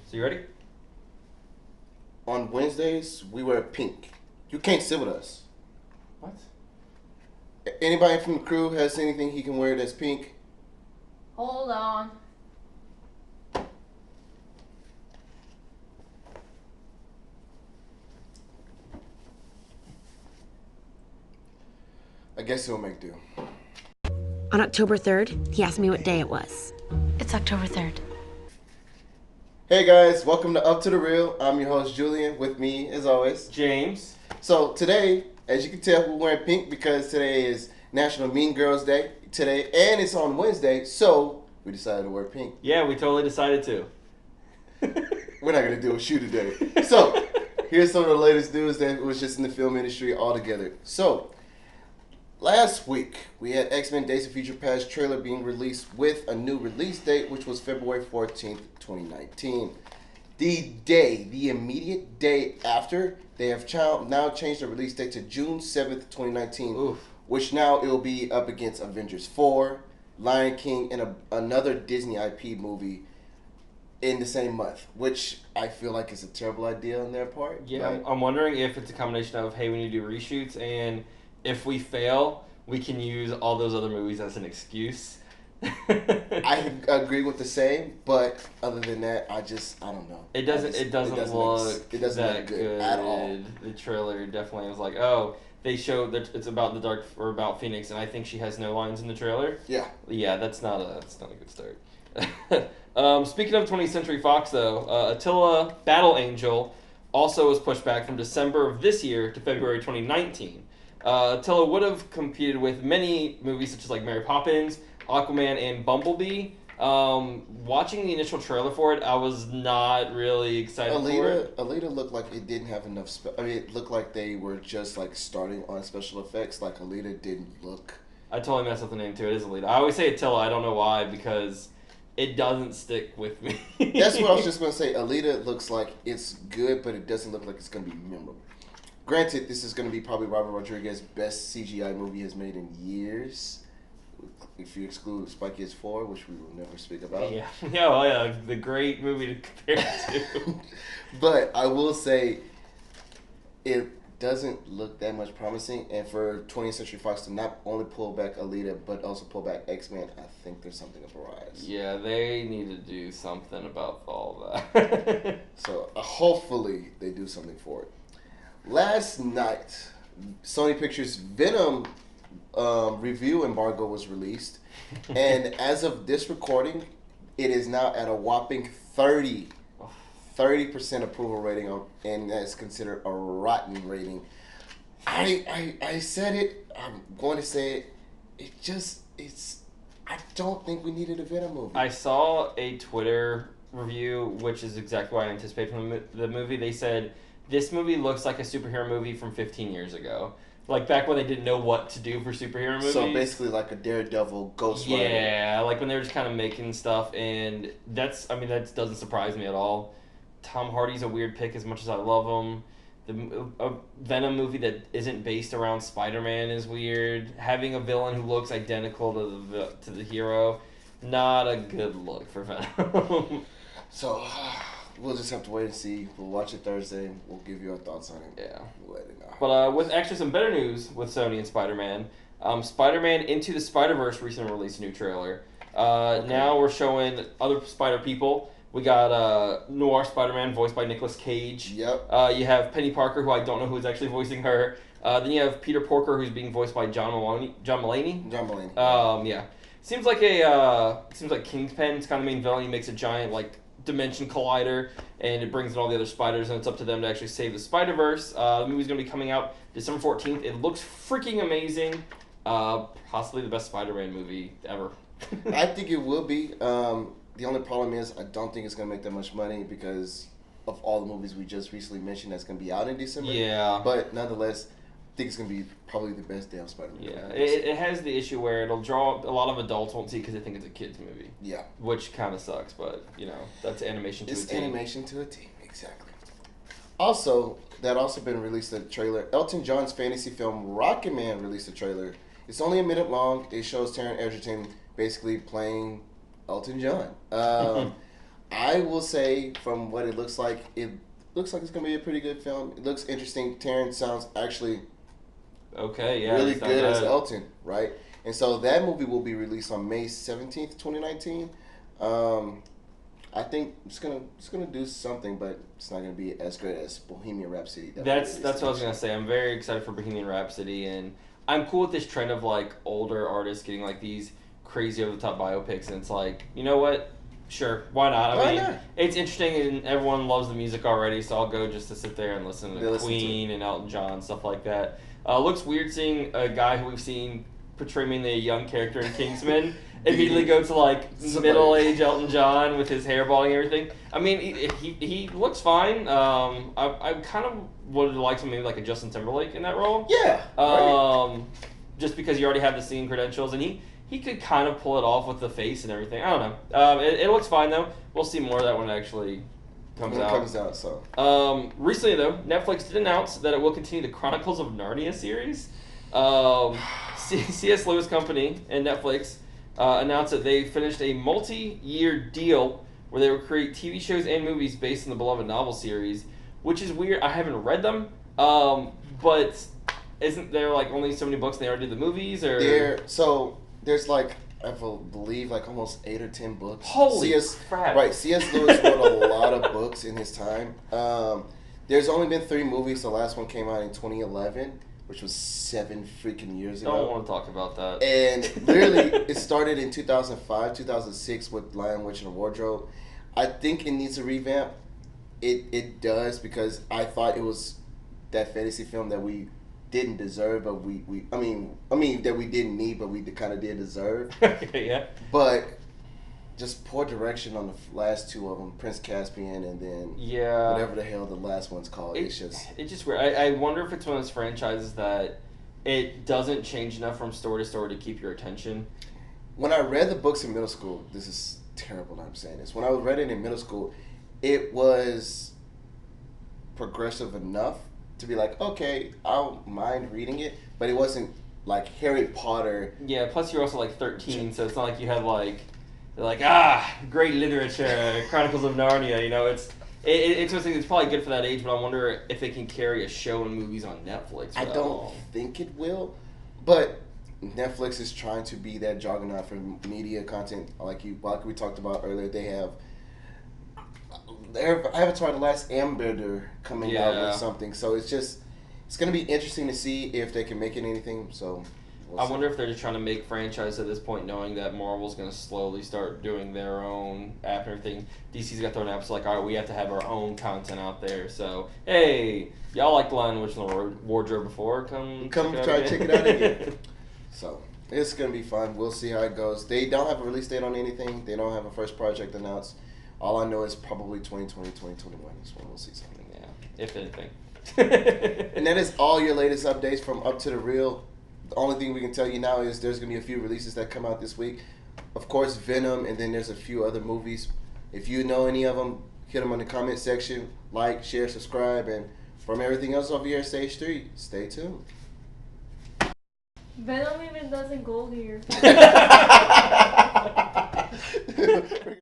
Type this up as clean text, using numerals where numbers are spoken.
So you ready? On Wednesdays, we wear pink. You can't sit with us. What? Anybody from the crew has anything he can wear that's pink? Hold on. I guess it'll make do. On October 3rd, he asked me what day it was. It's October 3rd. Hey guys, welcome to Up to the Real. I'm your host Julien, with me as always, James. So today, as you can tell, we're wearing pink because today is National Mean Girls Day today, and it's on Wednesday, so we decided to wear pink. Yeah, we totally decided to. We're not going to do a shoe today. So, here's some of the latest news that was just in the film industry altogether. So, last week, we had X-Men Days of Future Past trailer being released with a new release date, which was February 14th, 2019. The immediate day after, they have now changed the release date to June 7th, 2019, Oof. which now it will be up against Avengers 4, Lion King, and another Disney IP movie in the same month, which I feel like is a terrible idea on their part. Yeah, right? I'm wondering if it's a combination of, hey, we need to do reshoots, and if we fail, we can use all those other movies as an excuse. I agree with the same, but other than that, I don't know. It doesn't look that good at all. The trailer definitely was like, oh, they showed that it's about about Phoenix, and I think she has no lines in the trailer. Yeah. Yeah, that's not a good start. Speaking of 20th Century Fox, though, Attila Battle Angel also was pushed back from December of this year to February 2019. Attila would have competed with many movies such as like Mary Poppins, Aquaman, and Bumblebee. Watching the initial trailer for it, I was not really excited for it. Alita looked like it didn't have enough. It looked like they were just like starting on special effects. Like Alita didn't look. I totally messed up the name too. It is Alita. I always say Attila. I don't know why, because it doesn't stick with me. That's what I was just gonna say. Alita looks like it's good, but it doesn't look like it's gonna be memorable. Granted, this is gonna be probably Robert Rodriguez's best CGI movie has made in years. If you exclude Spy Kids 4, which we will never speak about. Yeah, yeah, the great movie to compare it to. But I will say, it doesn't look that much promising. And for 20th Century Fox to not only pull back Alita, but also pull back X-Men, I think there's something of a rise. Yeah, they need to do something about all that. So hopefully they do something for it. Last night, Sony Pictures' Venom review embargo was released, and as of this recording, it is now at a whopping 30% approval rating, and that's considered a rotten rating. I said it. I'm going to say it. I don't think we needed a Venom movie. I saw a Twitter review, which is exactly what I anticipated from the movie. They said, this movie looks like a superhero movie from 15 years ago. Like back when they didn't know what to do for superhero movies. So basically like a Daredevil, Ghost Rider. Yeah, like when they were just kind of making stuff, and that doesn't surprise me at all. Tom Hardy's a weird pick as much as I love him. A Venom movie that isn't based around Spider-Man is weird. Having a villain who looks identical to the hero, not a good look for Venom. So we'll just have to wait and see. We'll watch it Thursday. We'll give you our thoughts on it. Yeah. We'll let it know. But with actually some better news with Sony and Spider-Man. Spider-Man Into the Spider-Verse recently released a new trailer. Now we're showing other Spider people. We got Noir Spider-Man voiced by Nicolas Cage. Yep. You have Penny Parker, who I don't know who is actually voicing her. Then you have Peter Porker, who's being voiced by John Mulaney. Yeah. Seems like Kingpin's kind of main villain. He makes a giant dimension collider, and it brings in all the other spiders, and it's up to them to actually save the Spider-Verse. The movie's going to be coming out December 14th. It looks freaking amazing. Possibly the best Spider-Man movie ever. I think it will be. The only problem is I don't think it's going to make that much money because of all the movies we just recently mentioned that's going to be out in December. Yeah. But nonetheless, I think it's going to be probably the best damn Spider-Man movie. Yeah, it has the issue where it'll draw a lot of adults won't see because they think it's a kid's movie. Yeah. Which kind of sucks, but, that's animation to a team. It's animation to a team, exactly. Also, that also been released a trailer. Elton John's fantasy film Rocket Man released a trailer. It's only a minute long. It shows Taron Egerton basically playing Elton John. I I will say, from what it looks like it's going to be a pretty good film. It looks interesting. Terrence sounds actually really good as Elton, right? And so that movie will be released on May 17th, 2019. I think it's gonna do something, but it's not gonna be as great as Bohemian Rhapsody. That's what I was gonna say. I'm very excited for Bohemian Rhapsody, and I'm cool with this trend of like older artists getting like these crazy over the top biopics, and it's like, you know what? Sure, why not? I mean, it's interesting, and everyone loves the music already, so I'll go just to sit there and listen to Queen and Elton John, stuff like that. Looks weird seeing a guy who we've seen portraying a young character in X-Men immediately go to like middle-aged Elton John with his hair balding and everything. I mean, he looks fine. I kind of would like something like a Justin Timberlake in that role. Yeah. Just because you already have the singing credentials, and he could kind of pull it off with the face and everything. I don't know. It looks fine though. We'll see more of that when it actually comes out. So. Recently though, Netflix did announce that it will continue the Chronicles of Narnia series. C.S. Lewis Company and Netflix announced that they finished a multi-year deal where they would create TV shows and movies based on the beloved novel series, which is weird. I haven't read them, but isn't there like only so many books and they already did the movies? Or there's like, I believe like almost 8 or 10 books. Holy crap! Right, C.S. Lewis wrote a lot of books in his time. There's only been 3 movies. The last one came out in 2011. Which was 7 freaking years ago. I don't want to talk about that. And literally, it started in 2005, 2006 with Lion, Witch, and the Wardrobe. I think it needs a revamp. It does, because I thought it was that fantasy film that we didn't deserve, but I mean that we didn't need, but we kind of did deserve. Yeah. But just poor direction on the last 2 of them, Prince Caspian and then whatever the hell the last one's called. It's just weird. I wonder if it's one of those franchises that it doesn't change enough from story to story to keep your attention. When I read the books in middle school, this is terrible that I'm saying this. When I read it in middle school, it was progressive enough to be like, okay, I don't mind reading it, but it wasn't like Harry Potter. Yeah, plus you're also like 13, so it's not like you had like... They're like, great literature, Chronicles of Narnia. You know, it's interesting. It's probably good for that age, but I wonder if it can carry a show and movies on Netflix. I don't think it will, but Netflix is trying to be that juggernaut for media content. Like we talked about earlier, they have Avatar: The Last Airbender coming out with something. So it's going to be interesting to see if they can make it anything. So. I wonder if they're just trying to make franchise at this point, knowing that Marvel's going to slowly start doing their own app and everything. DC's got their own apps, like, all right, we have to have our own content out there. So, hey, y'all like Lion, Witch, and the Wardrobe before? Come try to check it out again. So, it's going to be fun. We'll see how it goes. They don't have a release date on anything. They don't have a first project announced. All I know is probably 2020, 2021 is when we'll see something. Yeah, if anything. And that is all your latest updates from Up to the Real. The only thing we can tell you now is there's going to be a few releases that come out this week. Of course, Venom, and then there's a few other movies. If you know any of them, hit them in the comment section. Like, share, subscribe, and from everything else over here at Stage 3, stay tuned. Venom even doesn't go here.